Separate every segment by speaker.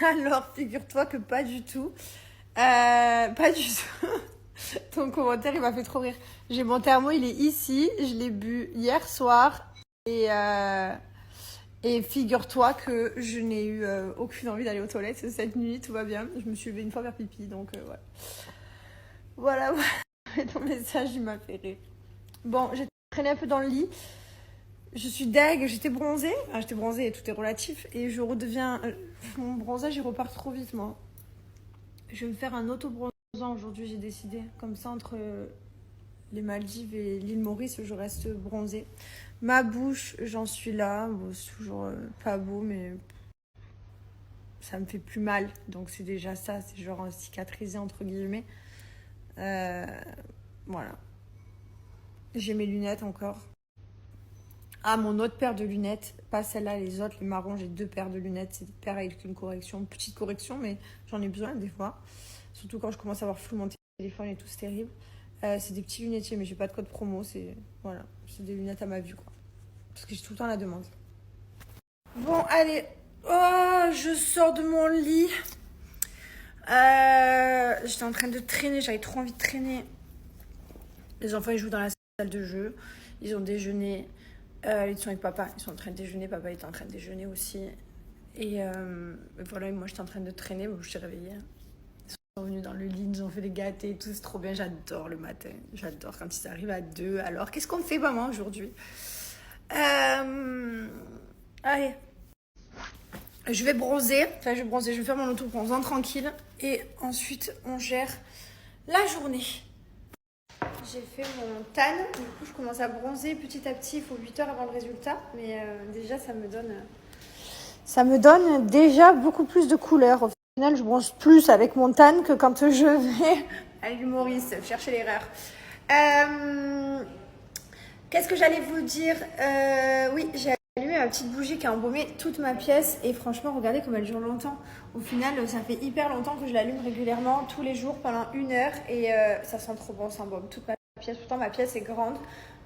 Speaker 1: Alors, figure-toi que pas du tout. Pas du tout. Ton commentaire, il m'a fait trop rire. J'ai mon thermo, il est ici. Je l'ai bu hier soir. Et, euh, et figure-toi que je n'ai eu aucune envie d'aller aux toilettes cette nuit. Tout va bien. Je me suis levée une fois vers pipi. Donc, ouais. Voilà. Ton message, il m'a fait rire. Bon, j'ai traîné un peu dans le lit. Je suis deg, j'étais bronzée. Enfin, j'étais bronzée, tout est relatif. Et je redeviens. Mon bronzage, il repart trop vite, moi. Je vais me faire un auto-bronzant aujourd'hui, j'ai décidé. Comme ça, entre les Maldives et l'île Maurice, je reste bronzée. Ma bouche, j'en suis là. Bon, c'est toujours pas beau, mais ça me fait plus mal. Donc c'est déjà ça, c'est genre cicatrisé entre guillemets. Euh, voilà. J'ai mes lunettes encore. Ah, mon autre paire de lunettes, pas celle-là, les autres, les marrons, j'ai deux paires de lunettes. C'est des paires avec une correction, une petite correction, mais j'en ai besoin des fois. Surtout quand je commence à avoir flou mon téléphone et tout, c'est terrible. C'est des petits lunetiers, mais j'ai pas de code promo. C'est voilà, c'est des lunettes à ma vue, quoi. Parce que j'ai tout le temps la demande. Bon, allez. Oh, je sors de mon lit. J'étais en train de traîner, j'avais trop envie de traîner. Les enfants, ils jouent dans la salle de jeu. Ils ont déjeuné. Ils sont avec papa. Ils sont en train de déjeuner. Papa était en train de déjeuner aussi. Et voilà, moi, j'étais en train de traîner. Bon, je suis réveillée. Ils sont venus dans le lit, ils nous ont fait des gâtés et tout, c'est trop bien, j'adore le matin, j'adore quand ils arrivent à deux. Alors, qu'est-ce qu'on fait maman aujourd'hui? euh... Allez, je vais faire mon auto-bronzant tranquille et ensuite on gère la journée. J'ai fait mon tan, du coup je commence à bronzer petit à petit, il faut 8 heures avant le résultat, mais déjà ça me donne déjà beaucoup plus de couleurs. Au final, je bronze plus avec mon tan que quand je vais à l'île Maurice chercher l'erreur. Euh, Qu'est-ce que j'allais vous dire? Oui, j'ai allumé ma petite bougie qui a embaumé toute ma pièce et franchement, regardez comme elle dure longtemps. Au final, ça fait hyper longtemps que je l'allume régulièrement, tous les jours pendant 1 heure et ça sent trop bon, ça embaume toute ma pièce. Pourtant, ma pièce est grande,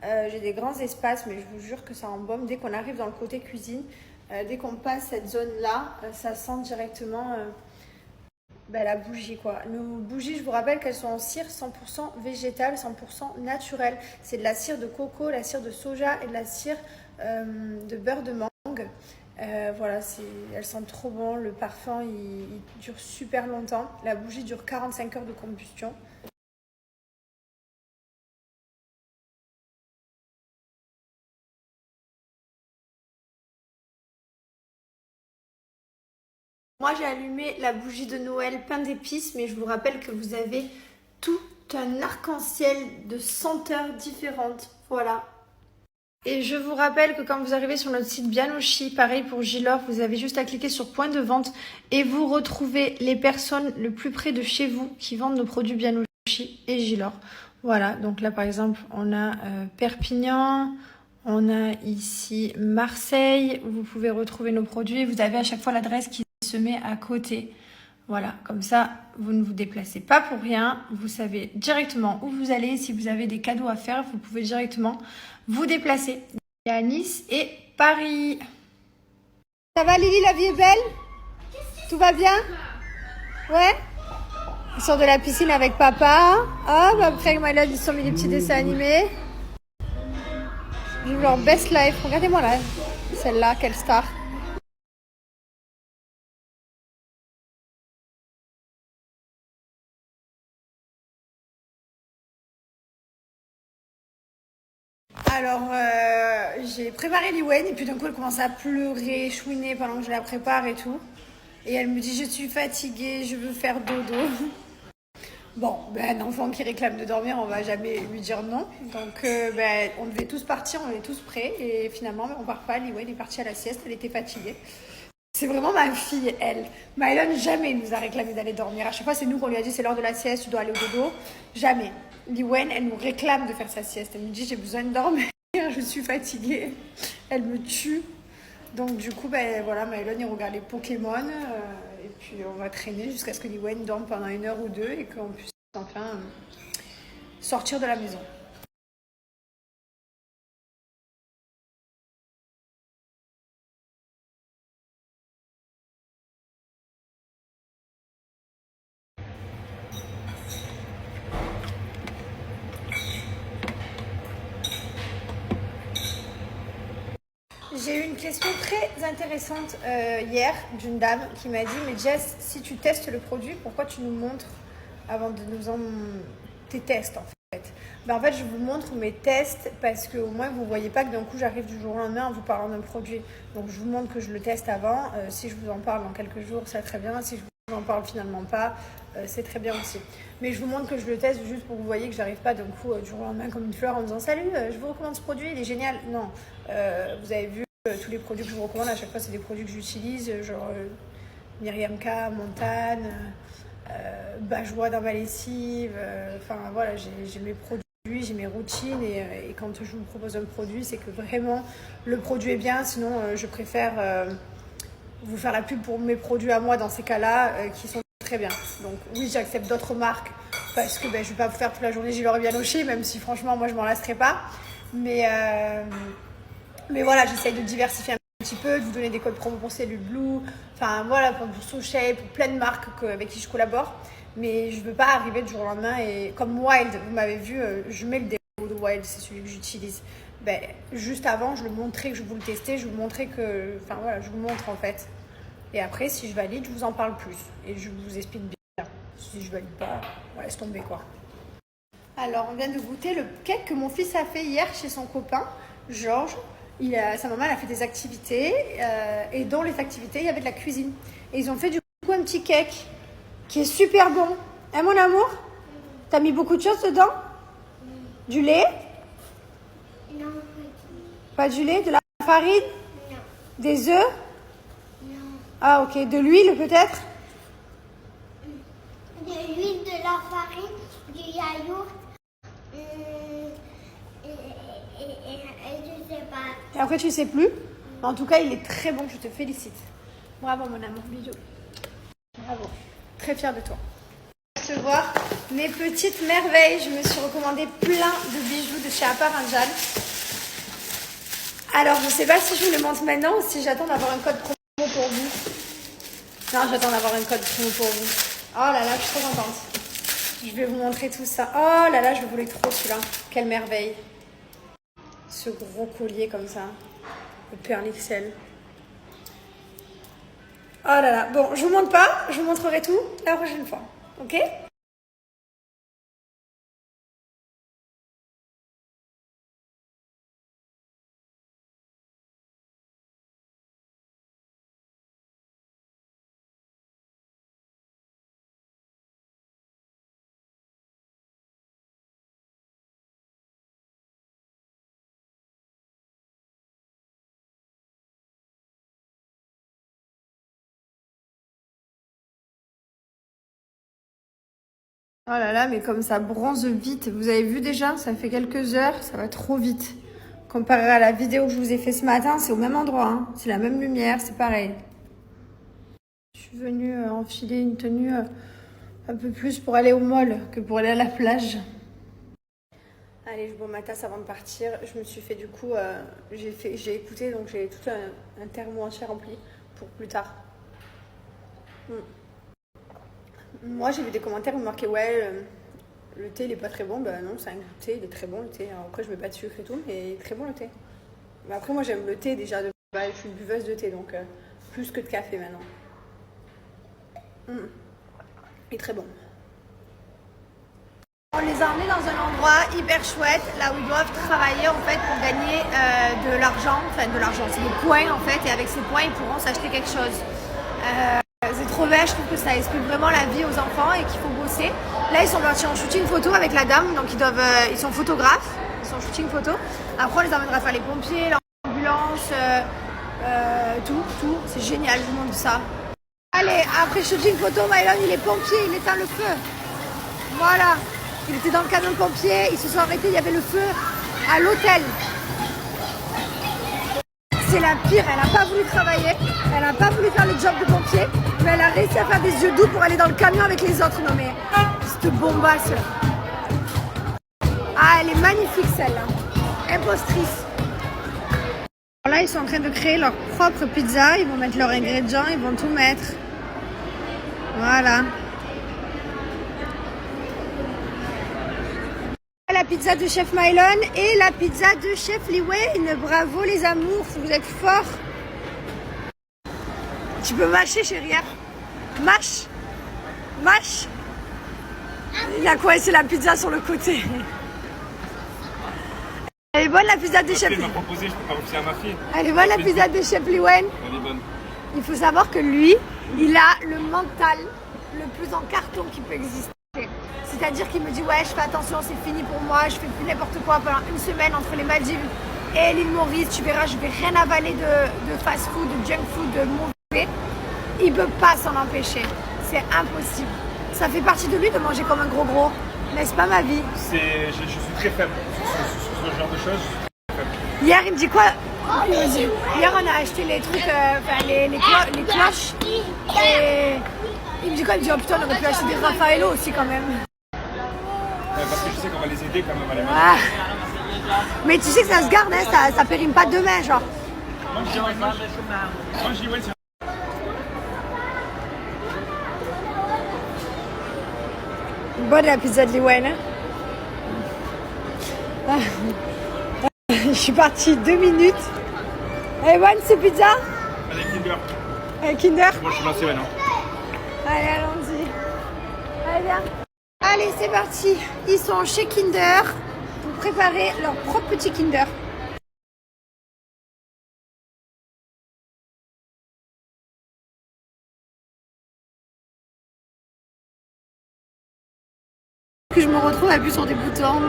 Speaker 1: j'ai des grands espaces, mais je vous jure que ça embaume. Dès qu'on arrive dans le côté cuisine, dès qu'on passe cette zone-là, ça sent directement la bougie quoi. Nos bougies, je vous rappelle qu'elles sont en cire 100% végétale, 100% naturelle. C'est de la cire de coco, la cire de soja et de la cire de beurre de mangue. Voilà, elles sentent trop bon. Le parfum, il dure super longtemps. La bougie dure 45 heures de combustion. Moi, j'ai allumé la bougie de Noël pain d'épices, mais je vous rappelle que vous avez tout un arc-en-ciel de senteurs différentes. Voilà. Et je vous rappelle que quand vous arrivez sur notre site Bianoshi, pareil pour Gilor, vous avez juste à cliquer sur point de vente et vous retrouvez les personnes le plus près de chez vous qui vendent nos produits Bianoshi et Gilor. Voilà, donc là par exemple on a Perpignan, on a ici Marseille, où vous pouvez retrouver nos produits. Vous avez à chaque fois l'adresse qui se met à côté. Voilà, comme ça, vous ne vous déplacez pas pour rien. Vous savez directement où vous allez. Si vous avez des cadeaux à faire, vous pouvez directement vous déplacer. Il y a Nice et Paris. Ça va Lily, la vie est belle? Tout va bien? Ouais? Ils sortent de la piscine avec papa. Oh, après avec Mylène, ils sont mis des petits dessins animés. Ils jouent leur best life. Regardez-moi là. Celle-là, quelle star. Alors, j'ai préparé l'Iwen et puis d'un coup, elle commence à pleurer, chouiner pendant que je la prépare et tout. Et elle me dit, je suis fatiguée, je veux faire dodo. Bon, un enfant qui réclame de dormir, on va jamais lui dire non. Donc, on devait tous partir, on est tous prêts. Et finalement, on part pas. L'Iwen est partie à la sieste, elle était fatiguée. C'est vraiment ma fille, elle. Mylon jamais nous a réclamé d'aller dormir. À chaque fois, c'est nous qu'on lui a dit c'est l'heure de la sieste, tu dois aller au dodo. Jamais. Liwen, elle nous réclame de faire sa sieste. Elle me dit j'ai besoin de dormir, je suis fatiguée. Elle me tue. Donc du coup, voilà, Mylon, il regarde les Pokémon. Et puis on va traîner jusqu'à ce que Liwen dorme pendant 1 heure ou deux et qu'on puisse enfin sortir de la maison. J'ai eu une question très intéressante hier d'une dame qui m'a dit « Mais Jess, si tu testes le produit, pourquoi tu nous montres avant de nous en... tes tests en fait ?» En fait, je vous montre mes tests parce qu'au moins vous ne voyez pas que d'un coup j'arrive du jour au lendemain en vous parlant d'un produit. Donc je vous montre que je le teste avant. Si je vous en parle dans quelques jours, c'est très bien. Si je vous en parle finalement pas, c'est très bien aussi. Mais je vous montre que je le teste juste pour que vous voyez que j'arrive pas d'un coup du jour au lendemain comme une fleur en disant « Salut, je vous recommande ce produit, il est génial ». Non, vous avez vu tous les produits que je vous recommande, à chaque fois c'est des produits que j'utilise, genre Myriam K, Montane, Bajoie dans ma lessive, enfin voilà, j'ai mes produits, j'ai mes routines et quand je vous propose un produit, c'est que vraiment le produit est bien, sinon je préfère vous faire la pub pour mes produits à moi dans ces cas-là qui sont très bien. Donc oui, j'accepte d'autres marques parce que je ne vais pas vous faire toute la journée Gilles bien Aucher, même si franchement moi je m'en lasserai pas. Mais voilà, j'essaye de diversifier un petit peu, de vous donner des codes promo pour Cellule Blue, enfin voilà, pour SoShape, pour plein de marques avec qui je collabore. Mais je ne veux pas arriver du jour au lendemain et comme Wild, vous m'avez vu, je mets le déo de Wild, c'est celui que j'utilise. Juste avant, je le montrais que je vous le testais, je vous montrais que, enfin voilà, je vous montre en fait. Et après, si je valide, je vous en parle plus et je vous explique bien. Si je valide pas, on laisse tomber quoi. Alors, on vient de goûter le cake que mon fils a fait hier chez son copain, Georges. Sa maman elle a fait des activités et dans les activités, il y avait de la cuisine. Et ils ont fait du coup un petit cake qui est super bon. Hein, mon amour? T'as mis beaucoup de choses dedans? Du lait?
Speaker 2: Non.
Speaker 1: Pas du lait? De la farine?
Speaker 2: Non.
Speaker 1: Des œufs?
Speaker 2: Non.
Speaker 1: Ah, ok. De l'huile peut-être?
Speaker 2: De l'huile, de la farine, du yaourt et je sais pas.
Speaker 1: Et après, tu sais plus. En tout cas, il est très bon. Je te félicite. Bravo, mon amour. Bisous. Bravo. Très fière de toi. Recevoir mes petites merveilles. Je me suis recommandé plein de bijoux de chez Aparanjal. Alors, je ne sais pas si je vous le montre maintenant ou si j'attends d'avoir un code promo pour vous. Non, j'attends d'avoir un code promo pour vous. Oh là là, je suis trop contente. Je vais vous montrer tout ça. Oh là là, je voulais trop celui-là. Quelle merveille. Ce gros collier comme ça. Le perle XL. Oh là là. Bon, je vous montre pas. Je vous montrerai tout la prochaine fois. Ok ? Oh là là, mais comme ça bronze vite. Vous avez vu déjà, ça fait quelques heures, ça va trop vite. Comparé à la vidéo que je vous ai fait ce matin, c'est au même endroit. Hein. C'est la même lumière, c'est pareil. Je suis venue enfiler une tenue un peu plus pour aller au mall que pour aller à la plage. Allez, je bois ma tasse avant de partir. Je me suis fait du coup, j'ai écouté, donc j'ai tout un thermo entier rempli pour plus tard. Moi, j'ai vu des commentaires où marquaient ouais, le thé il est pas très bon. Ben non, c'est un goût de thé, il est très bon le thé. Alors, après, je mets pas de sucre et tout, mais il est très bon le thé. Mais après, moi, j'aime le thé déjà. Je suis une buveuse de thé, donc plus que de café maintenant. Il est très bon. On les a emmenés dans un endroit hyper chouette, là où ils doivent travailler en fait pour gagner de l'argent. Enfin, de l'argent, c'est des points en fait, et avec ces points, ils pourront s'acheter quelque chose. C'est trop bien, je trouve que ça explique vraiment la vie aux enfants et qu'il faut bosser. Là, ils sont partis en shooting photo avec la dame, donc ils sont photographes, ils sont shooting photo. Après, on les emmènera faire les pompiers, l'ambulance, tout. C'est génial, je vous montre ça. Allez, après shooting photo, Mylon, il est pompier, il éteint le feu. Voilà, il était dans le camion de pompiers, ils se sont arrêtés, il y avait le feu à l'hôtel. C'est la pire, elle n'a pas voulu travailler, elle n'a pas voulu faire le job de pompier, mais elle a réussi à faire des yeux doux pour aller dans le camion avec les autres. Non mais, cette bombasse là. Ah, elle est magnifique celle-là, impostrice. Là, ils sont en train de créer leur propre pizza, ils vont mettre leurs ingrédients, ils vont tout mettre. Voilà. La pizza de chef Mylon et la pizza de chef Lee Wayne. Bravo les amours, vous êtes forts. Tu peux mâcher chérie. Mâche. Mâche. Il a coincé la pizza sur le côté. Elle est bonne la pizza de chef.
Speaker 3: Il m'a proposé, je peux pas refaire à ma fille.
Speaker 1: Elle est bonne la pizza de chef Lee Wayne.
Speaker 3: Elle est bonne.
Speaker 1: Il faut savoir que lui, il a le mental le plus en carton qui peut exister. C'est-à-dire qu'il me dit ouais je fais attention, c'est fini pour moi, je fais plus n'importe quoi pendant une semaine entre les Maldives et l'île Maurice, tu verras, je vais rien avaler de fast-food, de junk food, de mauvais. Il peut pas s'en empêcher, c'est impossible. Ça fait partie de lui de manger comme un gros, n'est-ce pas ma vie?
Speaker 3: Je suis très faible sur ce genre de choses.
Speaker 1: Hier il me dit quoi? Il me dit, hier on a acheté les trucs, les cloches et il me dit quoi? Il me dit oh putain on aurait pu acheter des Raffaello aussi quand même.
Speaker 3: Parce que je sais qu'on va les aider quand même à les manger.
Speaker 1: Ah. Mais tu sais que ça se garde, hein, ça périme pas demain, genre. Bonne la pizza de Lee Wayne. Hein. Je suis partie 2 minutes. Elle est bonne cette pizza?
Speaker 3: Allez, Kinder.
Speaker 1: Avec Kinder?
Speaker 3: Moi je suis lancé maintenant.
Speaker 1: Allez, allons-y. Allez, viens. Allez, c'est parti. Ils sont chez Kinder pour préparer leur propre petit Kinder. Que je me retrouve à plus sur des boutons.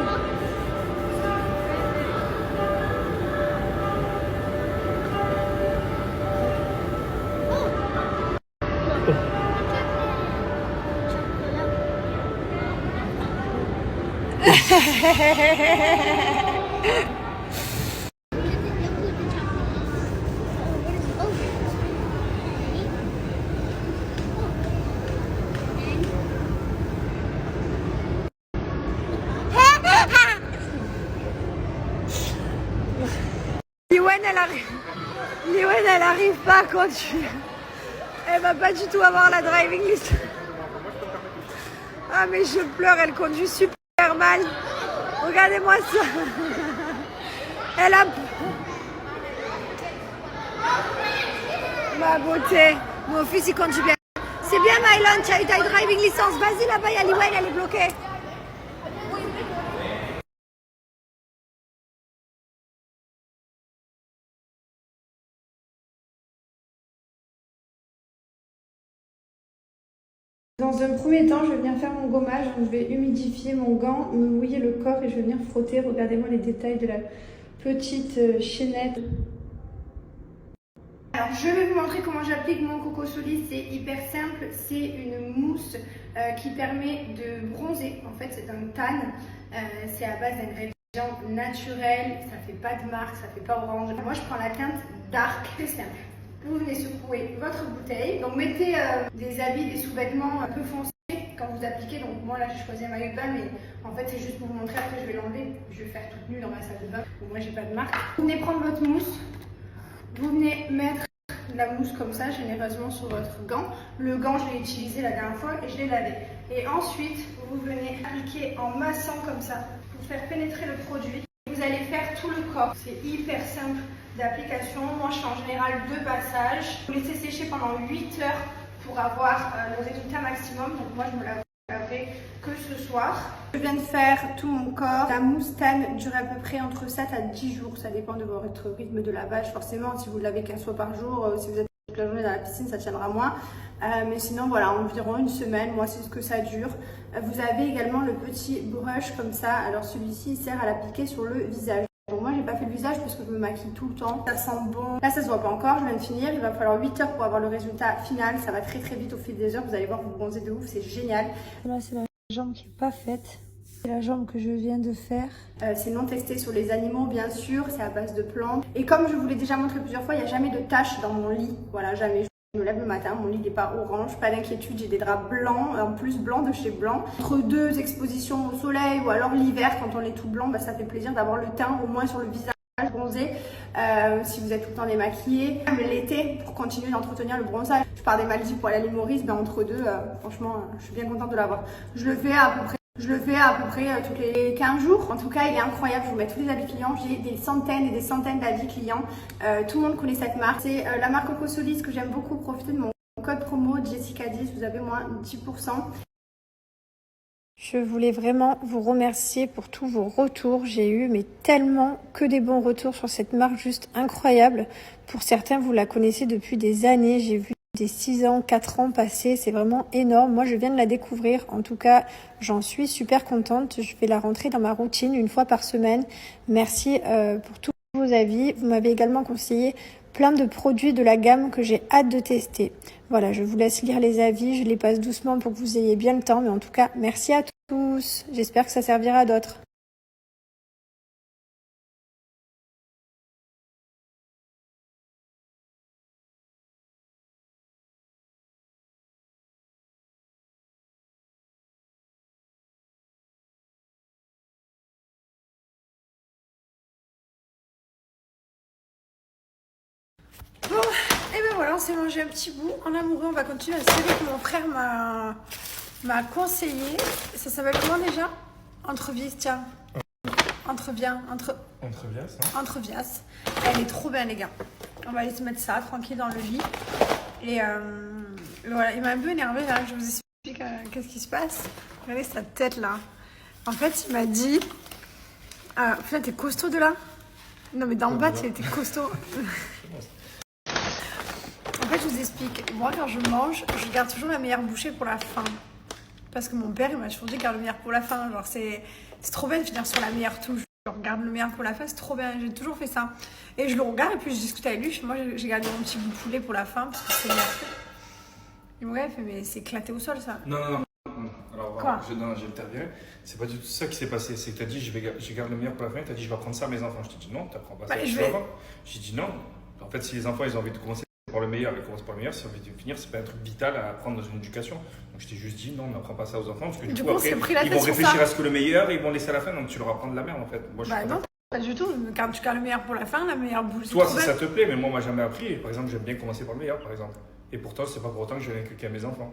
Speaker 1: Liwen, elle arrive pas à conduire. Elle va pas du tout avoir la driving list. Ah mais je pleure, elle conduit super mal. Regardez-moi ça. Elle a... Ma beauté. Mon fils il conduit bien. C'est bien Mylon, tu as eu ta driving licence. Vas-y là-bas, il y a Liwen, elle est bloquée. Dans un premier temps, je vais venir faire mon gommage. Donc, je vais humidifier mon gant, me mouiller le corps et je vais venir frotter. Regardez-moi les détails de la petite chaînette. Alors, je vais vous montrer comment j'applique mon Coco Solid. C'est hyper simple. C'est une mousse qui permet de bronzer. En fait, c'est un tan. C'est à base d'ingrédients naturels. Ça fait pas de marque, ça fait pas orange. Moi, je prends la teinte Dark. C'est simple. Vous venez secouer votre bouteille. Donc mettez des habits, des sous-vêtements un peu foncés quand vous appliquez. Donc moi là j'ai choisi un maillot de bain, mais en fait c'est juste pour vous montrer. Après je vais l'enlever. Je vais faire toute nue dans ma salle de bain. Donc, moi j'ai pas de marque. Vous venez prendre votre mousse. Vous venez mettre la mousse comme ça généreusement sur votre gant. Le gant je l'ai utilisé la dernière fois et je l'ai lavé. Et ensuite vous venez appliquer en massant comme ça pour faire pénétrer le produit. Vous allez faire tout le corps. C'est hyper simple d'application. Moi, je fais en général 2 passages. Vous laissez sécher pendant 8 heures pour avoir le résultat maximum. Donc moi, je me laverai que ce soir. Je viens de faire tout mon corps. La mousse tan dure à peu près entre 7 à 10 jours. Ça dépend de votre rythme de lavage. Forcément, si vous ne lavez qu'un fois par jour, si vous êtes toute la journée dans la piscine, ça tiendra moins. Mais sinon, voilà, environ une semaine. Moi, c'est ce que ça dure. Vous avez également le petit brush comme ça. Alors, celui-ci, il sert à l'appliquer sur le visage. Bon, moi j'ai pas fait le visage parce que je me maquille tout le temps. Ça sent bon. Là ça se voit pas encore, je viens de finir. Il va falloir 8 heures pour avoir le résultat final. Ça va très vite au fil des heures. Vous allez voir, vous bronzez de ouf, c'est génial. Là c'est la jambe qui est pas faite. C'est la jambe que je viens de faire. C'est non testé sur les animaux bien sûr. C'est à base de plantes. Et comme je vous l'ai déjà montré plusieurs fois, il n'y a jamais de taches dans mon lit. Voilà, jamais. Je me lève le matin, mon lit n'est pas orange, pas d'inquiétude, j'ai des draps blancs, en plus blancs de chez Blanc. Entre 2 expositions au soleil ou alors l'hiver, quand on est tout blanc, bah, ça fait plaisir d'avoir le teint au moins sur le visage bronzé. Si vous êtes tout le temps démaquillé, l'été pour continuer d'entretenir le bronzage. Je pars des Maldives pour aller à l'île Maurice, ben, entre deux, franchement, je suis bien contente de l'avoir. Je le fais à peu près Je le fais à peu près tous les 15 jours. En tout cas, il est incroyable. Je vous mets tous les avis clients. J'ai des centaines et des centaines d'avis clients. Tout le monde connaît cette marque. C'est la marque Coco Solis que j'aime beaucoup. Profitez de mon code promo Jessica10. Vous avez moins 10%. Je voulais vraiment vous remercier pour tous vos retours. J'ai eu mais tellement que des bons retours sur cette marque, juste incroyable. Pour certains, vous la connaissez depuis des années. J'ai vu des 6 ans, 4 ans passer. C'est vraiment énorme. Moi, je viens de la découvrir. En tout cas, j'en suis super contente. Je vais la rentrer dans ma routine une fois par semaine. Merci pour tous vos avis. Vous m'avez également conseillé plein de produits de la gamme que j'ai hâte de tester. Voilà, je vous laisse lire les avis, je les passe doucement pour que vous ayez bien le temps, mais en tout cas, merci à tous. J'espère que ça servira à d'autres. Bon, et ben voilà, on s'est mangé un petit bout. En amoureux, on va continuer à série que mon frère m'a conseillé. Ça s'appelle comment déjà? Entrevias, tiens. Entrevias. Entrevias. Elle est trop bien, les gars. On va aller se mettre ça tranquille dans le lit. Et voilà, il m'a un peu énervé là. Je vous explique qu'est-ce qui se passe. Regardez sa tête là. En fait, il m'a dit putain, t'es costaud de là? Non, mais d'en bas, t'es costaud. En fait, je vous explique. Moi, quand je mange, je garde toujours la meilleure bouchée pour la fin. Parce que mon père, il m'a toujours dit garde le meilleur pour la fin. Genre, c'est trop bien de finir sur la meilleure touche. Je regarde le meilleur pour la fin, c'est trop bien. J'ai toujours fait ça. Et je le regarde et puis je discute avec lui. Moi, j'ai gardé mon petit bout de poulet pour la fin parce que c'est bien fait. Il me regarde, mais c'est éclaté au sol, ça.
Speaker 3: Non. Alors,
Speaker 1: quoi?
Speaker 3: je vais intervenir. C'est pas du tout ça qui s'est passé. C'est que tu as dit, je garde le meilleur pour la fin. Tu as dit, je vais apprendre ça à mes enfants. Je t'ai dit, non, tu n'apprends pas ça. J'ai dit, non. En fait, si les enfants, ils ont envie de commencer par le meilleur, ils commencent par le meilleur. Si ils ont envie de finir, c'est pas un truc vital à apprendre dans une éducation. Donc, je t'ai juste dit, non, on n'apprend pas ça aux enfants. Parce que du coup, après, ils vont réfléchir à ce que le meilleur et ils vont laisser à la fin. Donc, tu leur apprends de la merde, en fait. Moi,
Speaker 1: non, pas du tout. Quand tu gardes le meilleur pour la fin, la meilleure bouche.
Speaker 3: Toi, si ça te plaît, mais moi, on m'a jamais appris. Par exemple, j'aime bien commencer par le meilleur, par exemple. Et pourtant, c'est pas pour autant que je vais l'inculquer à mes enfants.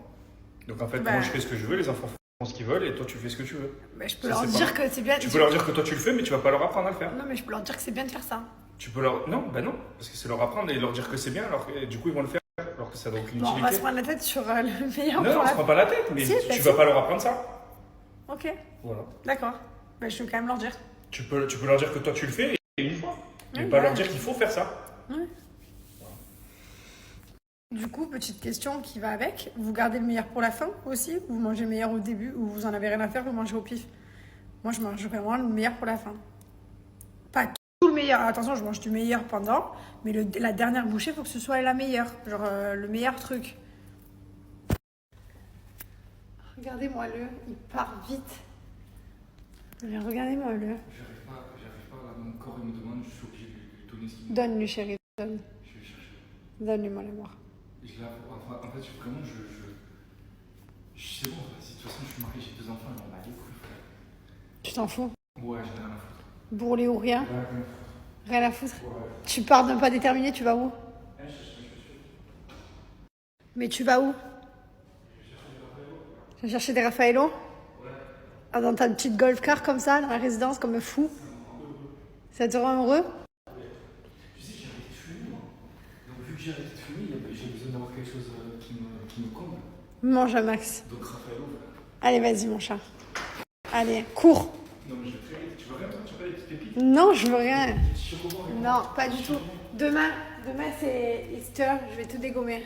Speaker 3: Donc, en fait, moi, je fais ce que je veux, les enfants font ce qu'ils veulent et toi, tu fais ce que tu veux.
Speaker 1: Mais je peux leur dire que c'est bien.
Speaker 3: Tu peux leur dire que toi, tu le fais, mais tu vas pas leur apprendre à le faire.
Speaker 1: Non, mais je peux leur dire que c'est bien de faire ça.
Speaker 3: Tu peux leur. Non, non, parce que c'est leur apprendre et leur dire que c'est bien, alors que du coup, ils vont le faire, alors que ça n'a aucune utilité.
Speaker 1: On va se prendre la tête sur le meilleur.
Speaker 3: Non, on se prend pas la tête, mais tu vas pas leur apprendre ça.
Speaker 1: Ok.
Speaker 3: Voilà.
Speaker 1: D'accord. Mais je vais quand même leur dire.
Speaker 3: Tu peux leur dire que toi, tu le fais et une fois. Mais pas leur dire qu'il faut faire ça.
Speaker 1: Ouais. Du coup, petite question qui va avec. Vous gardez le meilleur pour la fin aussi? Ou vous mangez le meilleur au début? Ou vous en avez rien à faire, vous mangez au pif? Moi, je mange vraiment le meilleur pour la fin. Pas tout le meilleur. Attention, je mange du meilleur pendant. Mais la dernière bouchée, il faut que ce soit la meilleure. Genre le meilleur truc. Regardez-moi-le. Il part vite. Regardez-moi-le.
Speaker 3: J'arrive pas là, mon corps il me demande, je suis obligé de lui donner ce qu'il me demande.
Speaker 1: Donne-lui, chérie. Donne.
Speaker 3: Je vais chercher.
Speaker 1: Donne-lui-moi la mémoire.
Speaker 3: En fait, vraiment, c'est bon, de toute façon, je suis marié, j'ai 2 enfants, ils m'en battent les couilles, frère.
Speaker 1: Tu t'en fous?
Speaker 3: Ouais, j'en ai rien à foutre.
Speaker 1: Bourrelé ou rien?
Speaker 3: Ouais,
Speaker 1: Rien à foutre.
Speaker 3: Ouais.
Speaker 1: Tu pars d'un pas déterminé, tu vas où? Mais tu vas où? Tu vas chercher des Raffaello? Ouais. Ah, dans ta petite golf car comme ça, dans la résidence, comme un fou? Ça te rend heureux?
Speaker 3: Tu sais, j'ai arrêté de fumer, moi. Donc, vu que j'ai arrêté de fumer, j'ai besoin d'avoir quelque chose qui me comble.
Speaker 1: Mange un max.
Speaker 3: Donc, Raffaello.
Speaker 1: Allez, vas-y, mon chat. Allez, cours.
Speaker 3: Non, mais je vais très vite. Tu veux rien, toi? Tu veux pas des petites pépites?
Speaker 1: Non, je veux rien.
Speaker 3: Chocobo,
Speaker 1: Non, pas du tout. Demain c'est Easter, je vais tout dégommer.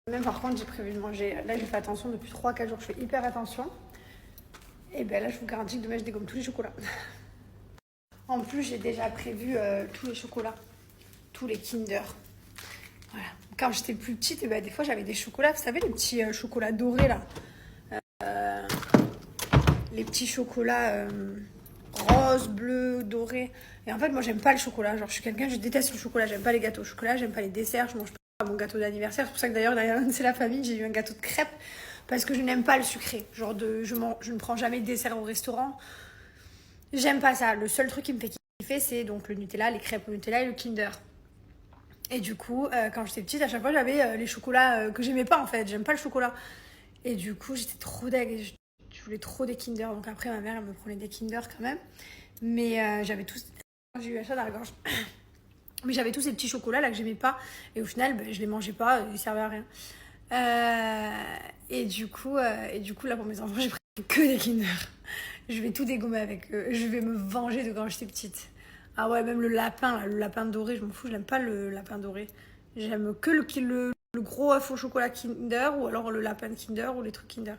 Speaker 1: Même par contre, j'ai prévu de manger. Là, j'ai fait attention depuis 3-4 jours, je fais hyper attention. Et ben là, je vous garantis que demain, je dégomme tous les chocolats. En plus, j'ai déjà prévu tous les chocolats, tous les Kinder. Voilà. Quand j'étais plus petite, et ben, des fois, j'avais des chocolats. Vous savez, les petits chocolats dorés, là. Les petits chocolats rose, bleu, doré. Et en fait, moi, j'aime pas le chocolat. Genre, je suis quelqu'un, je déteste le chocolat. J'aime pas les gâteaux au chocolat, j'aime pas les desserts. Je mange pas mon gâteau d'anniversaire. C'est pour ça que d'ailleurs, derrière c'est la famille, j'ai eu un gâteau de crêpes. Parce que je n'aime pas le sucré. Genre, je ne prends jamais de dessert au restaurant. J'aime pas ça. Le seul truc qui me fait kiffer, c'est donc le Nutella, les crêpes au Nutella et le Kinder. Et du coup, quand j'étais petite, à chaque fois, j'avais les chocolats que j'aimais pas, en fait. J'aime pas le chocolat. Et du coup, j'étais trop deg. Je voulais trop des Kinder. Donc après, ma mère, elle me prenait des Kinder quand même. Mais j'avais tous... J'ai eu un chat dans la gorge. Mais j'avais tous ces petits chocolats là que j'aimais pas. Et au final, je les mangeais pas. Ils servaient à rien. Et du coup, là, pour mes enfants, j'ai pris que des Kinder. Je vais tout dégommer avec eux. Je vais me venger de quand j'étais petite. Ah ouais, même le lapin, là, le lapin doré, je m'en fous. Je n'aime pas le lapin doré. J'aime que le gros œuf au chocolat Kinder ou alors le lapin de Kinder ou les trucs Kinder.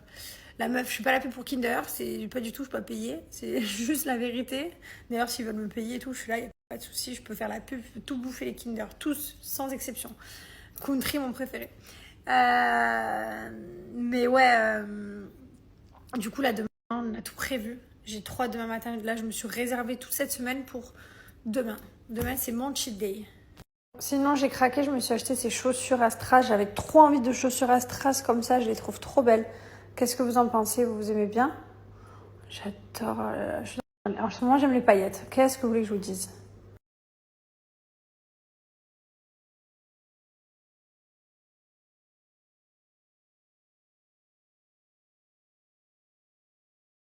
Speaker 1: La meuf, je suis pas la pub pour Kinder, c'est pas du tout, je peux pas payer, c'est juste la vérité. D'ailleurs, s'ils veulent me payer et tout, je suis là, y a pas de souci, je peux faire la pub, je peux tout bouffer les Kinder, tous, sans exception. Country, mon préféré. Mais ouais, du coup, là, demain, on a tout prévu. J'ai 3 demain matin, là, je me suis réservée toute cette semaine pour demain. Demain, c'est mon cheat day. Sinon, j'ai craqué, je me suis acheté ces chaussures Astra. J'avais trop envie de chaussures Astras comme ça, je les trouve trop belles. Qu'est-ce que vous en pensez? Vous aimez bien? J'adore. En ce moment, j'aime les paillettes. Qu'est-ce que vous voulez que je vous dise?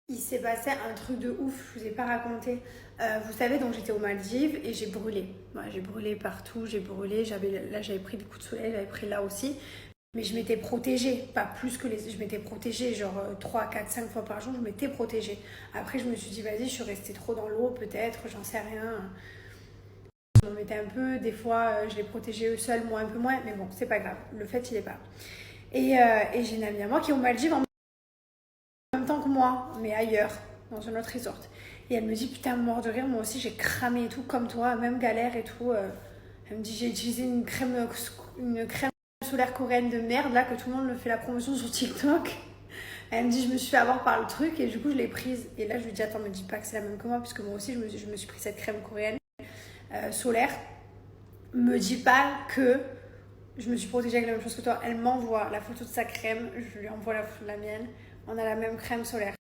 Speaker 1: Il s'est passé un truc de ouf, je vous ai pas raconté. Vous savez, donc j'étais aux Maldives et j'ai brûlé. Ouais, j'ai brûlé partout, j'ai brûlé. Là, j'avais pris des coups de soleil, j'avais pris là aussi. Mais je m'étais protégée, pas plus que les... Je m'étais protégée, genre 3, 4, 5 fois par jour, je m'étais protégée. Après, je me suis dit, vas-y, je suis restée trop dans l'eau, peut-être, j'en sais rien. Je m'en mettais un peu, des fois, je les protégeais eux seuls, moi un peu moins. Mais bon, c'est pas grave, le fait, il est pas. Et j'ai une amie à moi qui est aux Maldives en même temps que moi, mais ailleurs, dans un autre resort. Et elle me dit, putain, mort de rire, moi aussi, j'ai cramé et tout, comme toi, même galère et tout. Elle me dit, j'ai utilisé une crème solaire coréenne de merde, là, que tout le monde me fait la promotion sur TikTok. Elle me dit, je me suis fait avoir par le truc et du coup, je l'ai prise. Et là, je lui dis, attends, me dis pas que c'est la même que moi, puisque moi aussi, je me suis pris cette crème coréenne solaire. Me dis pas que je me suis protégée avec la même chose que toi. Elle m'envoie la photo de sa crème, je lui envoie la photo de la mienne. On a la même crème solaire.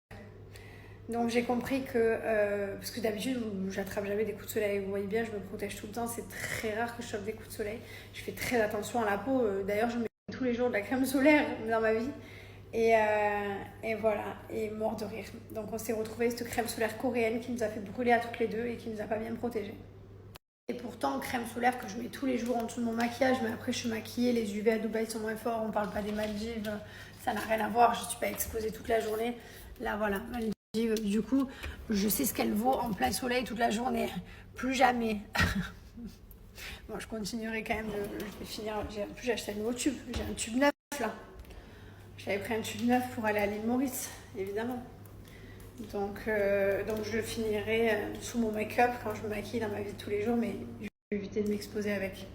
Speaker 1: Donc j'ai compris que, parce que d'habitude j'attrape jamais des coups de soleil, vous voyez bien, je me protège tout le temps, c'est très rare que je chope des coups de soleil. Je fais très attention à la peau, d'ailleurs je mets tous les jours de la crème solaire dans ma vie. Et voilà, et mort de rire. Donc on s'est retrouvés cette crème solaire coréenne qui nous a fait brûler à toutes les deux et qui nous a pas bien protégés. Et pourtant, crème solaire que je mets tous les jours en dessous de mon maquillage, mais après je suis maquillée, les UV à Dubaï sont moins forts, on parle pas des Maldives, ça n'a rien à voir, je suis pas exposée toute la journée. Là voilà, Maldives, du coup, je sais ce qu'elle vaut en plein soleil toute la journée, plus jamais. Bon, je continuerai quand même, je vais finir, en plus j'ai acheté un nouveau tube, j'ai un tube neuf là. J'avais pris un tube neuf pour aller à l'île Maurice, évidemment. Donc je finirai sous mon make-up quand je me maquille dans ma vie de tous les jours, mais je vais éviter de m'exposer avec.